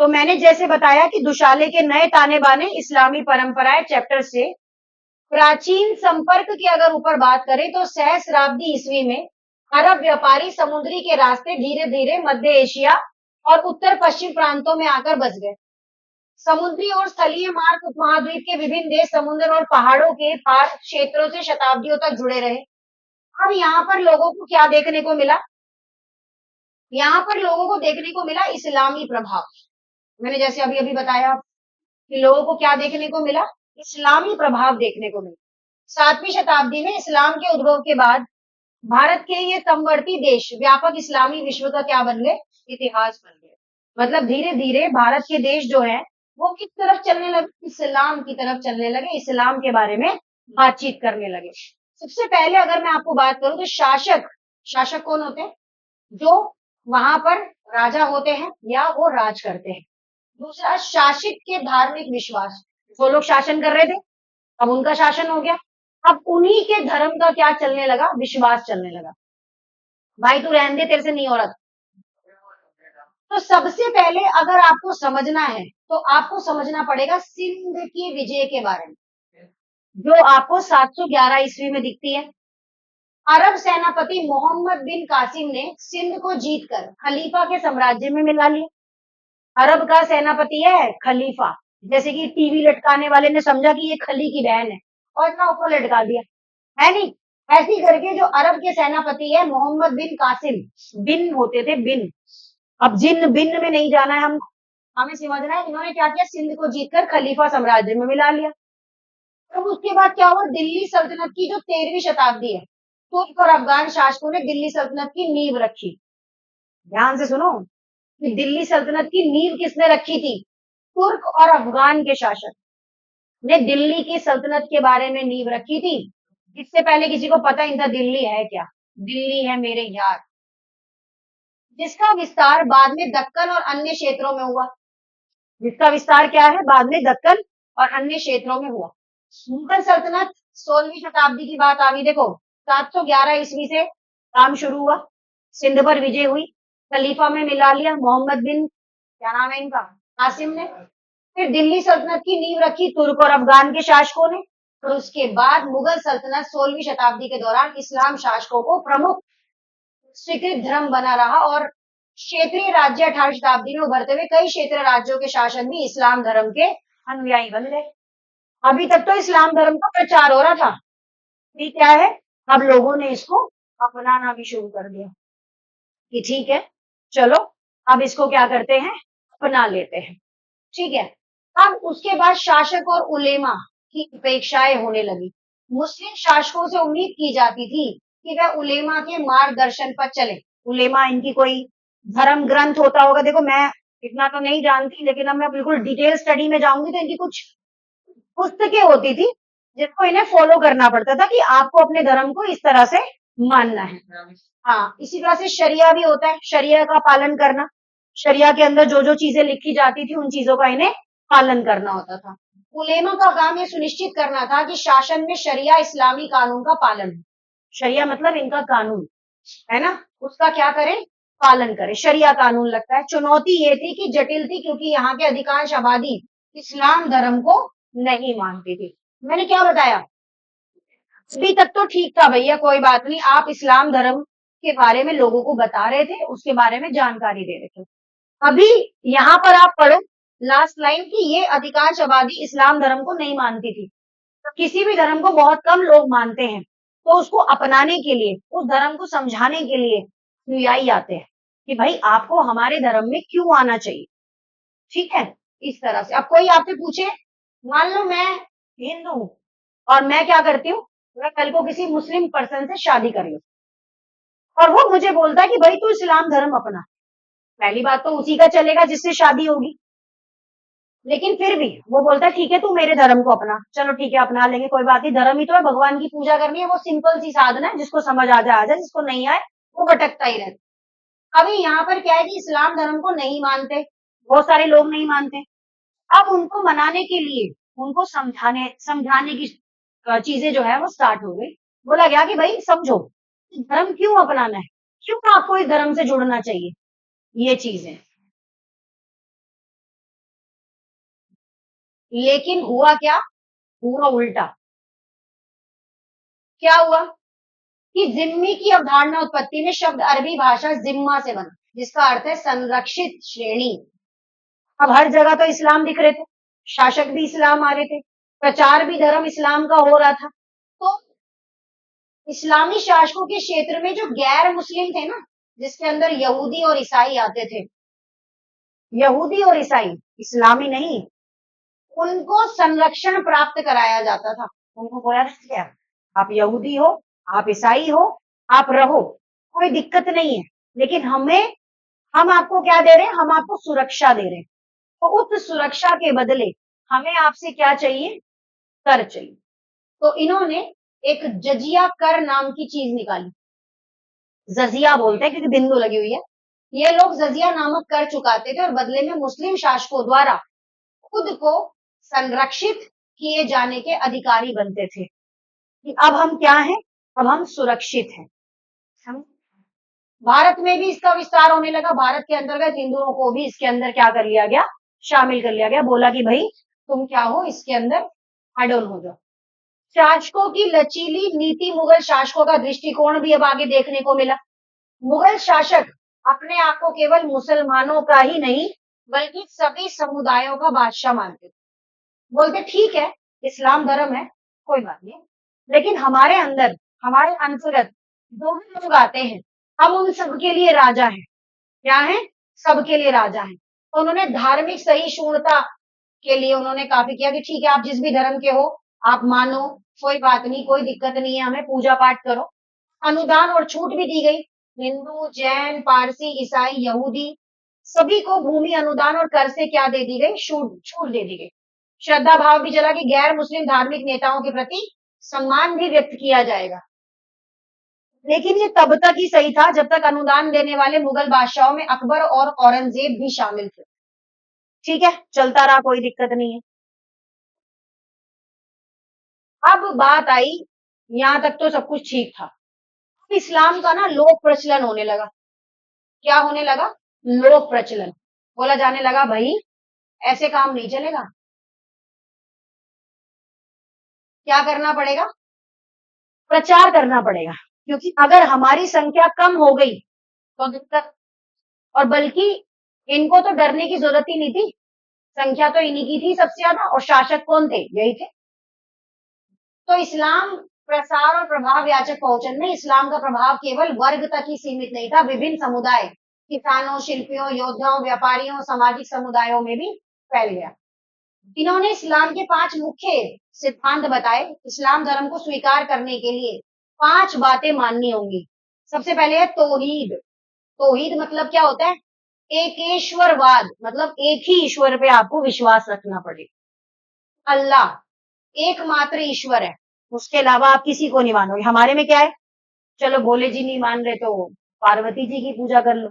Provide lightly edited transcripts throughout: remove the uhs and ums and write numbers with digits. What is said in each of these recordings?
तो मैंने जैसे बताया कि दुशाले के नए ताने बाने इस्लामी परंपराएं चैप्टर से प्राचीन संपर्क की अगर ऊपर बात करें तो सहस्राब्दी ईस्वी में अरब व्यापारी समुद्री के रास्ते धीरे धीरे मध्य एशिया और उत्तर पश्चिम प्रांतों में आकर बस गए। समुद्री और स्थलीय मार्ग उपमहाद्वीप के विभिन्न देश, समुद्र और पहाड़ों के पार क्षेत्रों से शताब्दियों तक जुड़े रहे। अब यहाँ पर लोगों को क्या देखने को मिला? यहाँ पर लोगों को देखने को मिला इस्लामी प्रभाव। मैंने जैसे अभी अभी बताया कि लोगों को क्या देखने को मिला? इस्लामी प्रभाव देखने को मिला। 7वीं शताब्दी में इस्लाम के उद्भव के बाद भारत के ये समवर्ती देश व्यापक इस्लामी विश्व का क्या बन गए? इतिहास बन गए। मतलब धीरे धीरे भारत के देश जो है वो किस तरफ चलने लगे? इस्लाम की तरफ चलने लगे, इस्लाम के बारे में बातचीत करने लगे। सबसे पहले अगर मैं आपको बात करूं तो शासक कौन होते हैं? जो वहां पर राजा होते हैं या वो राज करते हैं। दूसरा, शासित के धार्मिक विश्वास, जो लोग शासन कर रहे थे अब उनका शासन हो गया। अब उन्हीं के धर्म का क्या चलने लगा? विश्वास चलने लगा। भाई तू रहने दे, तेरे से नहीं हो रहा। तो सबसे पहले अगर आपको समझना है तो आपको समझना पड़ेगा सिंध की विजय के बारे में, जो आपको 711 ईस्वी में दिखती है। अरब सेनापति मोहम्मद बिन कासिम ने सिंध को जीतकर खलीफा के साम्राज्य में मिला लिया। अरब का सेनापति है खलीफा, जैसे कि टीवी लटकाने वाले ने समझा कि ये खली की बहन है और इतना ऊपर लटका दिया, है नहीं? ऐसी करके जो अरब के सेनापति है मोहम्मद बिन कासिम, बिन होते थे बिन, अब जिन बिन में नहीं जाना है हमको, हमें समझना है इन्होंने क्या किया? सिंध को जीतकर खलीफा साम्राज्य में मिला लिया। अब उसके बाद क्या हुआ? दिल्ली सल्तनत की जो 13वीं शताब्दी है, तुर्क और अफगान शासकों ने दिल्ली सल्तनत की नींव रखी। ध्यान से सुनो कि दिल्ली सल्तनत की नींव किसने रखी थी? तुर्क और अफगान के शासक ने दिल्ली की सल्तनत के बारे में नींव रखी थी। इससे पहले किसी को पता ही नहीं था दिल्ली है क्या? दिल्ली है मेरे यार, जिसका विस्तार बाद में दक्कन और अन्य क्षेत्रों में हुआ। जिसका विस्तार क्या है? बाद में दक्कन और अन्य क्षेत्रों में हुआ। मुगल सल्तनत 16वीं शताब्दी की बात आ गई। देखो 711 ईस्वी से काम शुरू हुआ, सिंध पर विजय हुई, खलीफा में मिला लिया मोहम्मद बिन, क्या नाम है इनका? कासिम ने। फिर दिल्ली सल्तनत की नींव रखी तुर्क और अफगान के शासकों ने। और उसके बाद मुगल सल्तनत 16वीं शताब्दी के दौरान इस्लाम शासकों को प्रमुख स्वीकृत धर्म बना रहा और क्षेत्रीय राज्य 18वीं शताब्दी में उभरते हुए कई क्षेत्रीय राज्यों के शासन भी इस्लाम धर्म के अनुयायी बन गए। अभी तक तो इस्लाम धर्म का प्रचार हो रहा था, ये क्या है? अब लोगों ने इसको अपनाना भी शुरू कर दिया कि ठीक है चलो अब इसको क्या करते हैं? अपना लेते हैं। ठीक है। अब उसके बाद शासक और उलेमा की अपेक्षाएं होने लगी। मुस्लिम शासकों से उम्मीद की जाती थी कि वह उलेमा के मार्गदर्शन पर चले। उलेमा इनकी कोई धर्म ग्रंथ होता होगा। देखो मैं इतना तो नहीं जानती, लेकिन अब मैं बिल्कुल डिटेल स्टडी में जाऊंगी तो इनकी कुछ पुस्तकें होती थी जिसको इन्हें फॉलो करना पड़ता था कि आपको अपने धर्म को इस तरह से मानना है। हाँ, इसी तरह से शरिया भी होता है, शरिया का पालन करना। शरिया के अंदर जो जो चीजें लिखी जाती थी उन चीजों का इन्हें पालन करना होता था। उलेमा का काम ये सुनिश्चित करना था कि शासन में शरिया इस्लामी कानून का पालन हो। शरिया मतलब इनका कानून है ना, उसका क्या करें? पालन करें। शरिया कानून लगता है। चुनौती ये थी कि जटिल थी क्योंकि यहाँ के अधिकांश आबादी इस्लाम धर्म को नहीं मानती थी। मैंने क्या बताया? अभी तक तो ठीक था भैया, कोई बात नहीं, आप इस्लाम धर्म के बारे में लोगों को बता रहे थे, उसके बारे में जानकारी दे रहे थे। अभी यहाँ पर आप पढ़ो लास्ट लाइन की, ये अधिकांश आबादी इस्लाम धर्म को नहीं मानती थी। तो किसी भी धर्म को बहुत कम लोग मानते हैं, तो उसको अपनाने के लिए, उस धर्म को समझाने के लिए अनुयायी आते हैं कि भाई आपको हमारे धर्म में क्यों आना चाहिए। ठीक है, इस तरह से। अब कोई आपसे पूछे, मान लो मैं हिंदू हूं और मैं क्या करती हूँ, मैं कल को किसी मुस्लिम पर्सन से शादी कर लूं और वो मुझे बोलता है कि भाई तू इस्लाम धर्म अपना। पहली बात तो उसी का चलेगा जिससे शादी होगी, लेकिन फिर भी वो बोलता है ठीक है तू मेरे धर्म को अपना। चलो ठीक है अपना लेंगे, कोई बात नहीं, धर्म ही तो है, भगवान की पूजा करनी है, वो सिंपल सी साधना है, जिसको समझ आ जाए, जिसको नहीं आए वो भटकता ही रहता। अभी यहाँ पर क्या है कि इस्लाम धर्म को नहीं मानते, बहुत सारे लोग नहीं मानते। अब उनको मनाने के लिए, उनको समझाने समझाने की चीजें जो है वो स्टार्ट हो गई। बोला गया कि भाई समझो धर्म क्यों अपनाना है, क्यों आपको इस धर्म से जुड़ना चाहिए, ये चीजें। लेकिन हुआ क्या? हुआ उल्टा। क्या हुआ कि जिम्मी की अवधारणा उत्पत्ति में शब्द अरबी भाषा जिम्मा से बना, जिसका अर्थ है संरक्षित श्रेणी। अब हर जगह तो इस्लाम दिख रहे थे, शासक भी इस्लाम आ रहे थे, प्रचार भी धर्म इस्लाम का हो रहा था। तो इस्लामी शासकों के क्षेत्र में जो गैर मुस्लिम थे ना, जिसके अंदर यहूदी और ईसाई आते थे, यहूदी और ईसाई, इस्लामी नहीं, उनको संरक्षण प्राप्त कराया जाता था। उनको बोला क्या, आप यहूदी हो, आप ईसाई हो, आप रहो, कोई दिक्कत नहीं है, लेकिन हम आपको क्या दे रहे हैं? हम आपको सुरक्षा दे रहे हैं। तो उस सुरक्षा के बदले हमें आपसे क्या चाहिए? कर चाहिए। तो इन्होंने एक जजिया कर नाम की चीज निकाली, जजिया बोलते हैं क्योंकि बिंदु लगी हुई है। ये लोग जजिया नामक कर चुकाते थे और बदले में मुस्लिम शासकों द्वारा खुद को संरक्षित किए जाने के अधिकारी बनते थे कि अब हम क्या हैं? अब हम सुरक्षित हैं। भारत में भी इसका विस्तार होने लगा। भारत के अंतर्गत हिंदुओं को भी इसके अंदर क्या कर लिया गया? शामिल कर लिया गया। बोला कि भाई तुम क्या हो, इसके अंदर एड ऑन हो जाओ। शासकों की लचीली नीति मुगल शासकों का दृष्टिकोण भी अब आगे देखने को मिला। मुगल शासक अपने आप को केवल मुसलमानों का ही नहीं बल्कि सभी समुदायों का बादशाह मानते थे। बोलते ठीक है, इस्लाम धर्म है, कोई बात नहीं, लेकिन हमारे अंदर, हमारे अंतर्गत जो भी लोग आते हैं, हम उन सबके लिए राजा हैं। क्या है? सबके लिए राजा हैं। तो उन्होंने धार्मिक सहिष्णुता के लिए उन्होंने काफी किया कि ठीक है, आप जिस भी धर्म के हो आप मानो, कोई बात नहीं, कोई दिक्कत नहीं है, हमें पूजा पाठ करो। अनुदान और छूट भी दी गई। हिंदू, जैन, पारसी, ईसाई, यहूदी सभी को भूमि अनुदान और कर से क्या दे दी गई? छूट छूट दे दी गई। श्रद्धा भाव भी चला कि गैर मुस्लिम धार्मिक नेताओं के प्रति सम्मान भी व्यक्त किया जाएगा। लेकिन ये तब तक ही सही था जब तक अनुदान देने वाले मुगल बादशाहों में अकबर और औरंगजेब भी शामिल थे। ठीक है, चलता रहा, कोई दिक्कत नहीं है। अब बात आई, यहां तक तो सब कुछ ठीक था। इस्लाम का ना लोक प्रचलन होने लगा। क्या होने लगा? लोक प्रचलन। बोला जाने लगा भाई ऐसे काम नहीं चलेगा, क्या करना पड़ेगा? प्रचार करना पड़ेगा, क्योंकि अगर हमारी संख्या कम हो गई तो दिक्कत। और बल्कि इनको तो डरने की जरूरत ही नहीं थी, संख्या तो इन्हीं की थी सबसे ज्यादा, और शासक कौन थे? यही थे। तो इस्लाम प्रसार और प्रभाव याचक पहुंचन में इस्लाम का प्रभाव केवल वर्ग तक ही सीमित नहीं था, विभिन्न समुदाय, किसानों, शिल्पियों, योद्धाओं, व्यापारियों, सामाजिक समुदायों में भी फैल गया। इन्होंने इस्लाम के 5 मुख्य सिद्धांत बताए। इस्लाम धर्म को स्वीकार करने के लिए 5 बातें माननी होंगी। सबसे पहले है तौहीद। तौहीद मतलब क्या होता है? एकेश्वरवाद, मतलब एक ही ईश्वर पे आपको विश्वास रखना पड़ेगा। अल्लाह एकमात्र ईश्वर है, उसके अलावा आप किसी को नहीं मानोगे। हमारे में क्या है? चलो भोले जी नहीं मान रहे तो पार्वती जी की पूजा कर लो,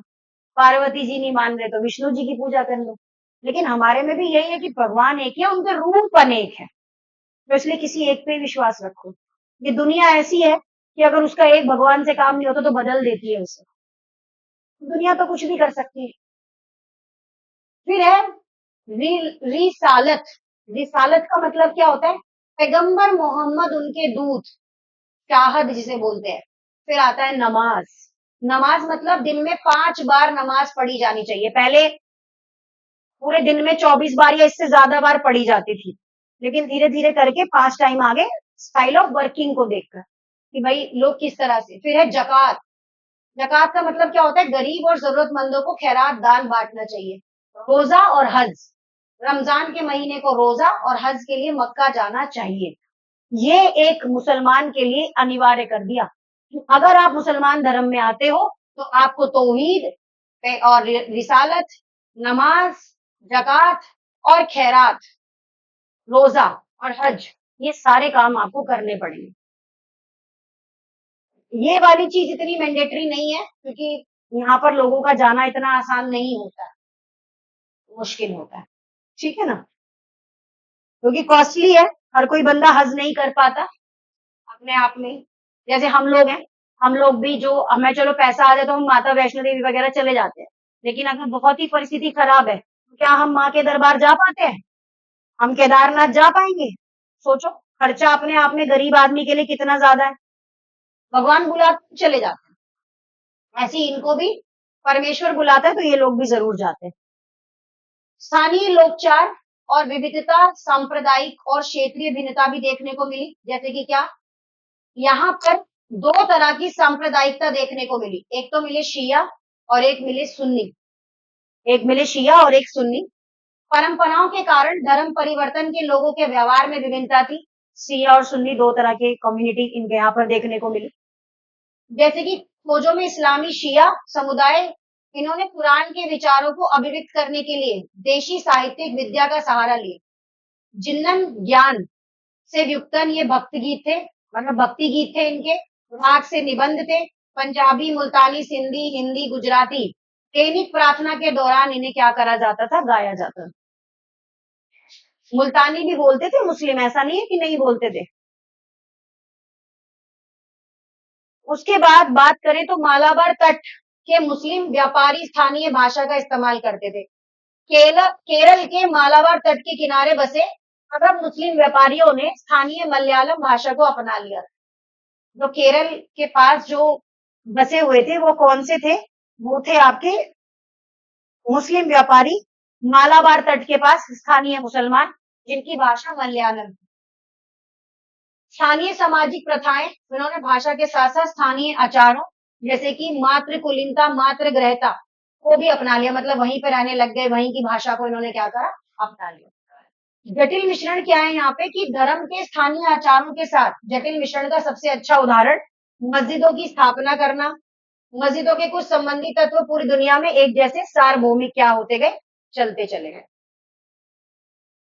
पार्वती जी नहीं मान रहे तो विष्णु जी की पूजा कर लो। लेकिन हमारे में भी यही है कि भगवान एक है, उनके रूप अनेक है, तो इसलिए किसी एक पे विश्वास रखो। ये दुनिया ऐसी है कि अगर उसका एक भगवान से काम नहीं होता तो बदल देती है उसे। दुनिया तो कुछ भी कर सकती है। फिर है रिसालत। रिसालत का मतलब क्या होता है? पैगंबर मोहम्मद उनके दूत, चाहत जिसे बोलते हैं। फिर आता है नमाज। नमाज मतलब दिन में 5 बार नमाज पढ़ी जानी चाहिए। पहले पूरे दिन में 24 बार या इससे ज्यादा बार पढ़ी जाती थी, लेकिन धीरे धीरे करके 5 टाइम आगे, स्टाइल ऑफ वर्किंग को देखकर कि भाई लोग किस तरह से। फिर है जकात। जकात का मतलब क्या होता है? गरीब और जरूरतमंदों को खैरात दान बांटना चाहिए। रोजा और हज। रमजान के महीने को रोजा और हज के लिए मक्का जाना चाहिए। ये एक मुसलमान के लिए अनिवार्य कर दिया कि अगर आप मुसलमान धर्म में आते हो तो आपको तौहीद और रिसालत, नमाज, जकात और खैरात, रोजा और हज, ये सारे काम आपको करने पड़ेंगे। ये वाली चीज इतनी मैंडेटरी नहीं है क्योंकि यहाँ पर लोगों का जाना इतना आसान नहीं होता, मुश्किल होता है। ठीक है ना? क्योंकि कॉस्टली है, हर कोई बंदा हज नहीं कर पाता अपने आप में। जैसे हम लोग हैं, हम लोग भी जो हमें चलो पैसा आ जाए तो हम माता वैष्णो देवी वगैरह चले जाते हैं, लेकिन अगर बहुत ही परिस्थिति खराब है तो क्या हम माँ के दरबार जा पाते हैं? हम केदारनाथ जा पाएंगे? सोचो, खर्चा अपने आप में गरीब आदमी के लिए कितना ज्यादा है। भगवान बुलाते चले जाते हैं, ऐसे ही इनको भी परमेश्वर बुलाता है तो ये लोग भी जरूर जाते हैं। स्थानीय लोकचार और विविधता, सांप्रदायिक और क्षेत्रीय भिन्नता भी देखने को मिली। जैसे कि क्या, यहाँ पर दो तरह की सांप्रदायिकता देखने को मिली। एक तो मिले शिया और एक मिले सुन्नी। एक मिले शिया और एक सुन्नी। परंपराओं के कारण धर्म परिवर्तन के लोगों के व्यवहार में विभिन्नता थी। शिया और सुन्नी दो तरह के कम्युनिटी इनके यहाँ पर देखने को मिली। जैसे कि खोजों में इस्लामी शिया समुदाय, इन्होंने कुरान के विचारों को अभिव्यक्त करने के लिए देशी साहित्यिक विद्या का सहारा लिया। जिन्नन ज्ञान से व्युत्पन्न ये भक्ति गीत थे, मतलब भक्ति गीत थे इनके। राग से निबंध थे। पंजाबी, मुल्तानी, सिंधी, हिंदी, गुजराती दैनिक प्रार्थना के दौरान इन्हें क्या करा जाता था, गाया जाता था। मुल्तानी भी बोलते थे मुस्लिम, ऐसा नहीं है कि नहीं बोलते थे। उसके बाद बात करें तो मालाबार तट के मुस्लिम व्यापारी स्थानीय भाषा का इस्तेमाल करते थे। केरल के मालाबार तट के किनारे बसे अरब मुस्लिम व्यापारियों ने स्थानीय मलयालम भाषा को अपना लिया। जो केरल के पास जो बसे हुए थे वो कौन से थे, वो थे आपके मुस्लिम व्यापारी मालाबार तट के पास, स्थानीय मुसलमान जिनकी भाषा मलयालम। स्थानीय सामाजिक प्रथाएं, उन्होंने भाषा के साथ साथ स्थानीय आचारों जैसे कि मातृ कुलीनता, मातृ ग्रहता को भी अपना लिया। मतलब वहीं पर रहने लग गए, वहीं की भाषा को इन्होंने क्या करा, अपना लिया। जटिल मिश्रण क्या है यहाँ पे कि धर्म के स्थानीय आचारों के साथ जटिल मिश्रण का सबसे अच्छा उदाहरण मस्जिदों की स्थापना करना। मस्जिदों के कुछ संबंधी तत्व पूरी दुनिया में एक जैसे सार्वभौमिक क्या होते गए, चलते चले गए।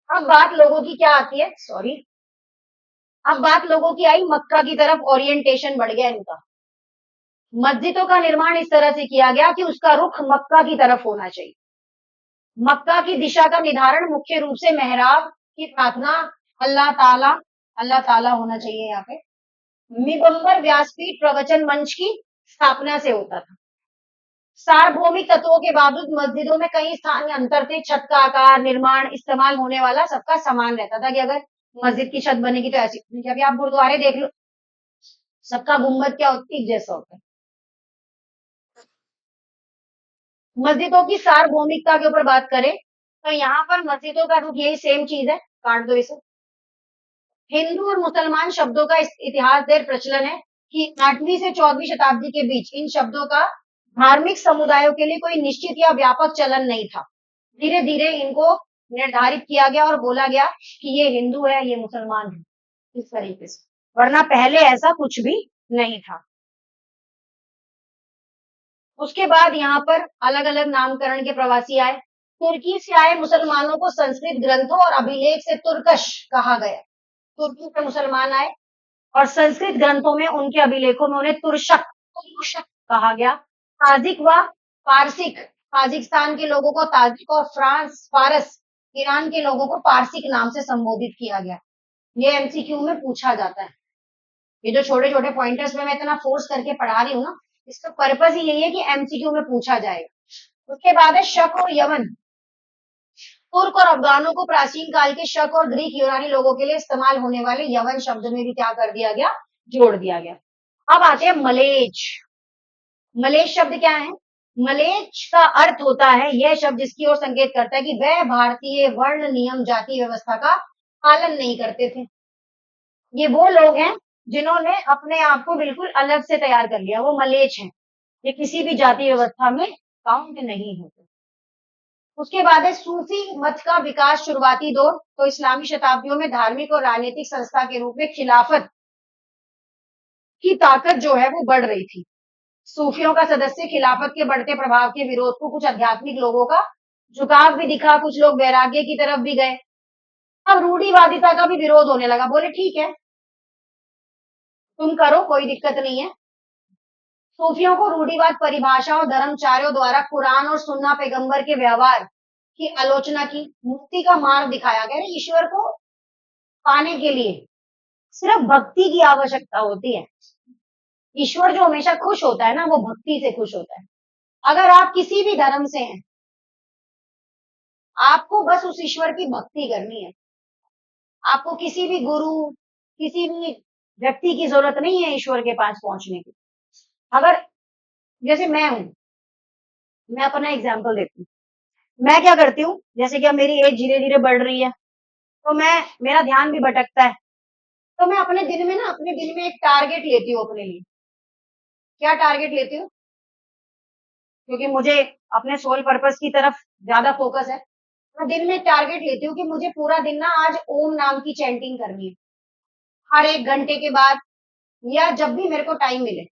अब बात लोगों की क्या आती है, सॉरी, अब बात लोगों की आई मक्का की तरफ, ओरिएंटेशन बढ़ गया इनका। मस्जिदों का निर्माण इस तरह से किया गया कि उसका रुख मक्का की तरफ होना चाहिए। मक्का की दिशा का निर्धारण मुख्य रूप से मेहराब की प्रार्थना, अल्लाह ताला होना चाहिए यहाँ पे। मिंबर, व्यासपीठ, प्रवचन मंच की स्थापना से होता था। सार्वभौमिक तत्वों के बावजूद मस्जिदों में कई स्थानीय अंतर थे। छत का आकार, निर्माण, इस्तेमाल होने वाला सबका समान रहता था कि अगर मस्जिद की छत बनेगी तो ऐसी, अभी आप गुरुद्वारे देख लो, सबका गुम्बद क्या होता है, एक जैसा होता है। मस्जिदों की सार्वभौमिकता के ऊपर बात करें तो यहाँ पर मस्जिदों का रुख यही सेम चीज है, काट दो इसे। हिंदू और मुसलमान शब्दों का इतिहास देर प्रचलन है कि 8वीं से 14वीं शताब्दी के बीच इन शब्दों का धार्मिक समुदायों के लिए कोई निश्चित या व्यापक चलन नहीं था। धीरे धीरे इनको निर्धारित किया गया और बोला गया कि ये हिंदू है, ये मुसलमान है, इस तरीके से, वरना पहले ऐसा कुछ भी नहीं था। उसके बाद यहाँ पर अलग अलग नामकरण के प्रवासी आए। तुर्की से आए मुसलमानों को संस्कृत ग्रंथों और अभिलेख से तुर्कश कहा गया। तुर्की से मुसलमान आए और संस्कृत ग्रंथों में, उनके अभिलेखों में उन्हें तुर्शक कहा गया। ताजिक व पारसिक, ताजिकिस्तान के लोगों को ताजिक और फारस ईरान के लोगों को पारसिक नाम से संबोधित किया गया। ये एमसीक्यू में पूछा जाता है। ये जो छोटे छोटे पॉइंटर्स में मैं इतना फोर्स करके पढ़ा रही हूँ ना, इसका पर्पस ही यही है कि एमसीक्यू में पूछा जाएगा। उसके बाद है शक और यमन। तुर्क और अफगानों को प्राचीन काल के शक और ग्रीक यूनानी लोगों के लिए इस्तेमाल होने वाले यवन शब्द में भी क्या कर दिया गया, जोड़ दिया गया। अब आते हैं मलेच। मलेच शब्द क्या है? मलेच का अर्थ होता है, यह शब्द जिसकी ओर संकेत करता है कि वह भारतीय वर्ण नियम जाति व्यवस्था का पालन नहीं करते थे। ये वो लोग हैं जिन्होंने अपने आप को बिल्कुल अलग से तैयार कर लिया, वो मलेच हैं। ये किसी भी जाति व्यवस्था में काउंट नहीं होते। उसके बाद है सूफी मत का विकास, शुरुआती दौर। तो इस्लामी शताब्दियों में धार्मिक और राजनीतिक संस्था के रूप में खिलाफत की ताकत जो है वो बढ़ रही थी। सूफियों का सदस्य खिलाफत के बढ़ते प्रभाव के विरोध को, कुछ आध्यात्मिक लोगों का झुकाव भी दिखा, कुछ लोग वैराग्य की तरफ भी गए। अब रूढ़िवादिता का भी विरोध होने लगा। बोले ठीक है, तुम करो, कोई दिक्कत नहीं है। सूफियों को रूढ़िवाद परिभाषा और धर्मचार्यों द्वारा कुरान और सुन्ना पैगंबर के व्यवहार की आलोचना की। मुक्ति का मार्ग दिखाया गया। ईश्वर को पाने के लिए सिर्फ भक्ति की आवश्यकता होती है। ईश्वर जो हमेशा खुश होता है ना, वो भक्ति से खुश होता है। अगर आप किसी भी धर्म से हैं, आपको बस उस ईश्वर की भक्ति करनी है। आपको किसी भी गुरु, किसी भी व्यक्ति की जरूरत नहीं है ईश्वर के पास पहुंचने की। अगर जैसे मैं हूं, मैं अपना एग्जाम्पल देती हूँ। मैं क्या करती हूँ, जैसे कि अब मेरी एज धीरे धीरे बढ़ रही है, तो मैं मेरा ध्यान भी भटकता है, तो मैं अपने दिन में एक टारगेट लेती हूँ अपने लिए। क्या टारगेट लेती हूँ? क्योंकि मुझे अपने सोल पर्पस की तरफ ज्यादा फोकस है। मैं दिन में टारगेट लेती हूँ कि मुझे पूरा दिन ना आज ओम नाम की चैंटिंग करनी है, हर 1 घंटे के बाद या जब भी मेरे को टाइम मिले,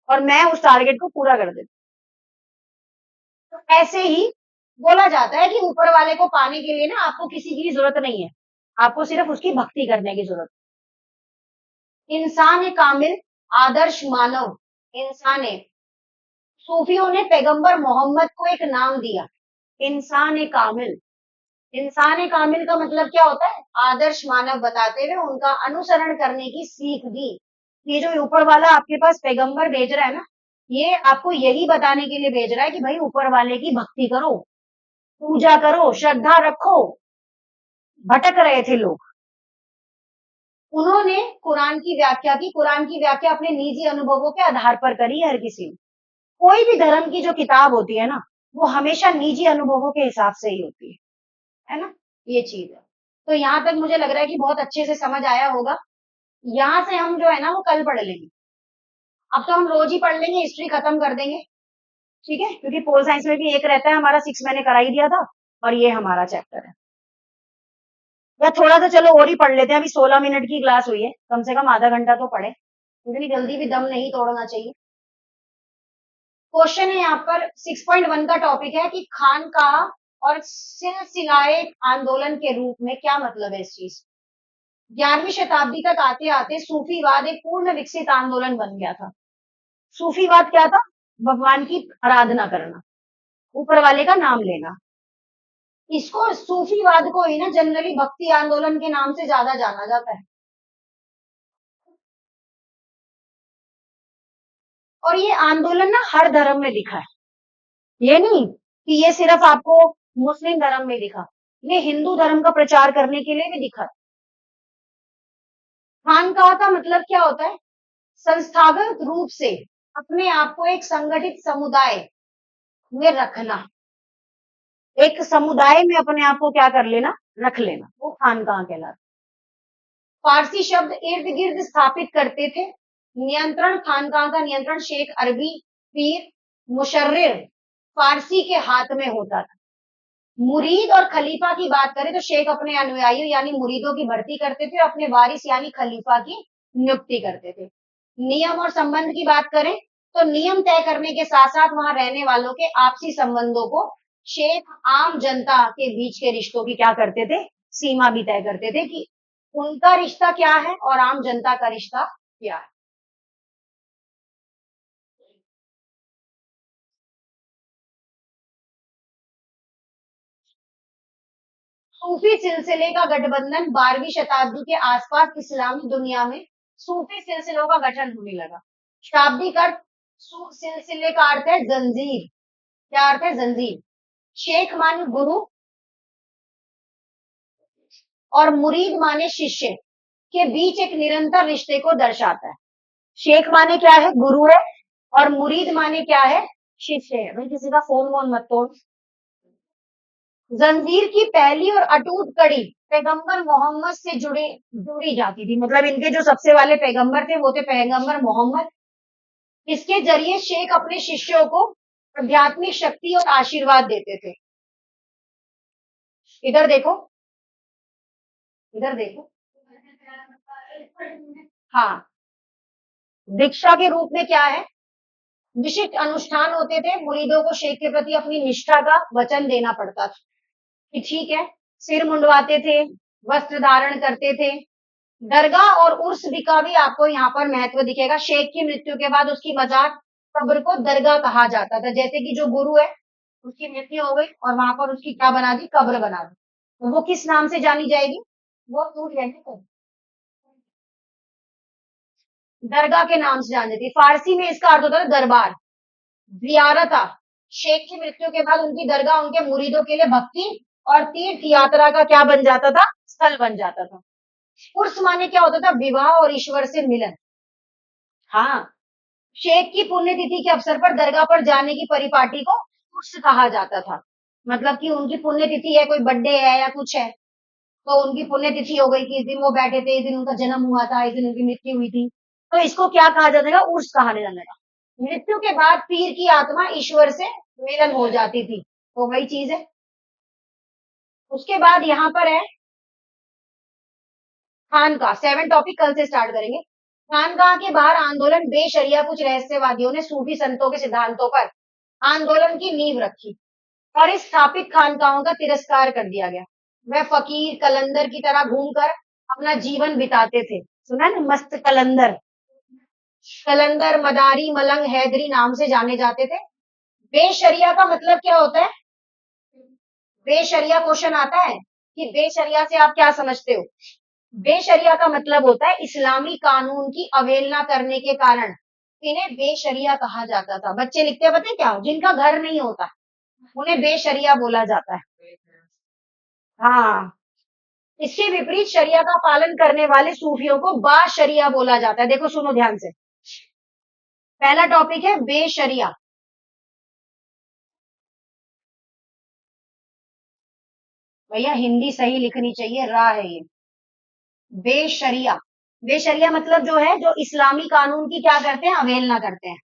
और मैं उस टारगेट को पूरा कर देती हूँ। तो ऐसे ही बोला जाता है कि ऊपर वाले को पाने के लिए ना आपको किसी की जरूरत नहीं है, आपको सिर्फ उसकी भक्ति करने की जरूरत है। इंसान ए कामिल, आदर्श मानव, इंसान है। सूफियों ने पैगंबर मोहम्मद को एक नाम दिया, इंसान ए कामिल। इंसान ए कामिल का मतलब क्या होता है? आदर्श मानव बताते हुए उनका अनुसरण करने की सीख दी। ये जो ऊपर वाला आपके पास पैगंबर भेज रहा है ना, ये आपको यही बताने के लिए भेज रहा है कि भाई ऊपर वाले की भक्ति करो, पूजा करो, श्रद्धा रखो। भटक रहे थे लोग, उन्होंने कुरान की व्याख्या की। कुरान की व्याख्या अपने निजी अनुभवों के आधार पर करी है हर किसी ने। कोई भी धर्म की जो किताब होती है ना, वो हमेशा निजी अनुभवों के हिसाब से ही होती है ना? ये चीज है। तो यहाँ तक मुझे लग रहा है कि बहुत अच्छे से समझ आया होगा। यहाँ से हम जो है ना वो कल पढ़ लेंगे। अब तो हम रोज ही पढ़ लेंगे, हिस्ट्री खत्म कर देंगे। ठीक है, क्योंकि पोल साइंस में भी एक रहता है हमारा, 6 मैंने करा ही दिया था, और ये हमारा चैप्टर है। या थोड़ा सा चलो और ही पढ़ लेते हैं, अभी 16 मिनट की क्लास हुई है, कम से कम आधा घंटा तो पढ़े, इतनी जल्दी भी दम नहीं तोड़ना चाहिए। क्वेश्चन है यहाँ पर 6.1 का टॉपिक है कि खानकाह और सिलसिलाए आंदोलन के रूप में क्या मतलब है इस चीज। 11वीं शताब्दी तक आते आते सूफीवाद एक पूर्ण विकसित आंदोलन बन गया था। सूफीवाद क्या था? भगवान की आराधना करना, ऊपर वाले का नाम लेना। इसको सूफीवाद को ही ना जनरली भक्ति आंदोलन के नाम से ज्यादा जाना जाता है। और ये आंदोलन ना हर धर्म में दिखा है, ये नहीं कि ये सिर्फ आपको मुस्लिम धर्म में दिखा, ये हिंदू धर्म का प्रचार करने के लिए भी दिखा। खानकाह का मतलब क्या होता है? संस्थागत रूप से अपने आप को एक संगठित समुदाय में रखना, एक समुदाय में अपने आप को क्या कर लेना, रख लेना, वो खानकाह कहलाता। फारसी शब्द इर्द गिर्द स्थापित करते थे। नियंत्रण, खानकाह का नियंत्रण शेख अरबी पीर मुशर्रिर फारसी के हाथ में होता था। मुरीद और खलीफा की बात करें तो शेख अपने अनुयायियों यानी मुरीदों की भर्ती करते थे, अपने वारिस यानी खलीफा की नियुक्ति करते थे। नियम और संबंध की बात करें तो नियम तय करने के साथ साथ वहां रहने वालों के आपसी संबंधों को शेख आम जनता के बीच के रिश्तों की क्या करते थे, सीमा भी तय करते थे कि उनका रिश्ता क्या है और आम जनता का रिश्ता क्या है। सूफी सिलसिले का गठबंधन 12वीं शताब्दी के आसपास इस्लामी दुनिया में सूफी सिलसिलों का गठन होने लगा। शाब्दिक अर्थ, सिलसिले का अर्थ है जंजीर। क्या अर्थ है? जंजीर। शेख माने गुरु और मुरीद माने शिष्य के बीच एक निरंतर रिश्ते को दर्शाता है। शेख माने क्या है? गुरु है, और मुरीद माने क्या है? शिष्य है। भाई किसी का फोन वोन मत तोड़। जंजीर की पहली और अटूट कड़ी पैगंबर मोहम्मद से जुड़ी जाती थी। मतलब इनके जो सबसे वाले पैगंबर थे वो थे पैगंबर मोहम्मद। इसके जरिए शेख अपने शिष्यों को आध्यात्मिक शक्ति और आशीर्वाद देते थे। इधर देखो, इधर देखो। हाँ, दीक्षा के रूप में क्या है? विशिष्ट अनुष्ठान होते थे, मुरीदों को शेख के प्रति अपनी निष्ठा का वचन देना पड़ता था कि ठीक है, सिर मुंडवाते थे, वस्त्र धारण करते थे। दरगाह और उर्स का भी आपको यहाँ पर महत्व दिखेगा। शेख की मृत्यु के बाद उसकी मजार कब्र को दरगाह कहा जाता था। जैसे कि जो गुरु है उसकी मृत्यु हो गई और वहां पर उसकी क्या बना दी, कब्र बना दी, तो वो किस नाम से जानी जाएगी? वो टूट जाएगी, दरगाह के नाम से जानी जाती है। फारसी में इसका अर्थ होता है दरबार, जियारत। शेख की मृत्यु के बाद उनकी दरगाह उनके मुरीदों के लिए भक्ति और तीर्थ यात्रा का क्या बन जाता था? स्थल बन जाता था। उर्स माने क्या होता था? विवाह और ईश्वर से मिलन। हाँ, शेख की पुण्यतिथि के अवसर पर दरगाह पर जाने की परिपाटी को उर्स कहा जाता था। मतलब कि उनकी पुण्यतिथि है, कोई बर्थडे है या कुछ है, तो उनकी पुण्यतिथि हो गई कि इस दिन वो बैठे थे, इस दिन उनका जन्म हुआ था, इस दिन उनकी मृत्यु हुई थी, तो इसको क्या कहा जाता था? उर्स कहा जाने लगा। मृत्यु के बाद पीर की आत्मा ईश्वर से मिलन हो जाती थी, तो वही चीज है। उसके बाद यहाँ पर है खानका। 7 टॉपिक कल से स्टार्ट करेंगे। खानका के बाहर आंदोलन बेशरिया कुछ रहस्यवादियों ने सूफी संतों के सिद्धांतों पर आंदोलन की नींव रखी और इस स्थापित खानकाओं का तिरस्कार कर दिया गया। वह फकीर कलंदर की तरह घूमकर अपना जीवन बिताते थे। सुना है ना, मस्त कलंदर। कलंदर, मदारी, मलंग, हैदरी नाम से जाने जाते थे। बेशरिया का मतलब क्या होता है? बेशरिया क्वेश्चन आता है कि बेशरिया से आप क्या समझते हो? बेशरिया का मतलब होता है इस्लामी कानून की अवहेलना करने के कारण इन्हें बेशरिया कहा जाता था। बच्चे लिखते हैं, पता है क्या? जिनका घर नहीं होता उन्हें बेशरिया बोला जाता है। हाँ, इसके विपरीत शरिया का पालन करने वाले सूफियों को बाशरिया बोला जाता है। देखो सुनो ध्यान से। पहला टॉपिक है बेशरिया। भैया हिंदी सही लिखनी चाहिए, रा है ये। बेशरिया। बेशरिया मतलब जो है, जो इस्लामी कानून की क्या करते हैं? अवहेलना करते हैं।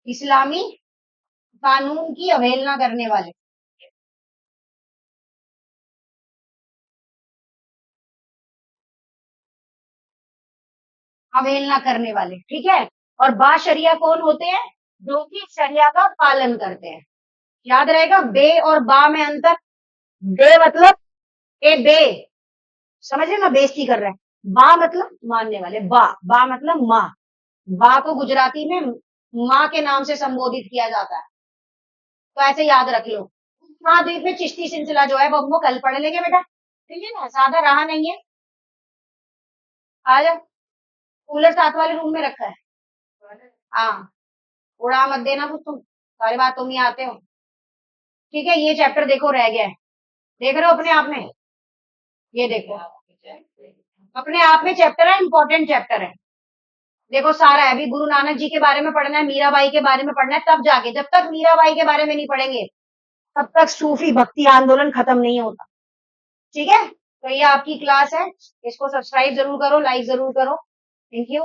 इस्लामी कानून की अवहेलना करने वाले। अवहेलना करने वाले, ठीक है। और बाशरिया कौन होते हैं? जो कि शरिया का पालन करते हैं। याद रहेगा बे और बा में अंतर। बे मतलब ए बे, समझ रहे ना, बेइज्जती कर रहे हैं। बा मतलब मानने वाले, बा बा मतलब माँ। बा को गुजराती में माँ के नाम से संबोधित किया जाता है, तो ऐसे याद रख लो। महाद्वीप में चिश्ती सिलसिला जो है वो हम लोग कल पढ़ लेंगे बेटा, ठीक है ना, ज्यादा रहा नहीं है। आ जा, कूलर साथ वाले रूम में रखा है। हाँ, उड़ा मत देना कुछ तुम, सारी बात तुम ही आते हो। ठीक है, ये चैप्टर देखो रह गया है, देख रहे हो अपने आप में? ये देखो, अपने आप में चैप्टर है, इंपॉर्टेंट चैप्टर है। देखो सारा है, अभी गुरु नानक जी के बारे में पढ़ना है, मीराबाई के बारे में पढ़ना है, तब जाके, जब तक मीराबाई के बारे में नहीं पढ़ेंगे तब तक सूफी भक्ति आंदोलन खत्म नहीं होता। ठीक है, तो ये आपकी क्लास है, इसको सब्सक्राइब जरूर करो, लाइक जरूर करो। Thank you.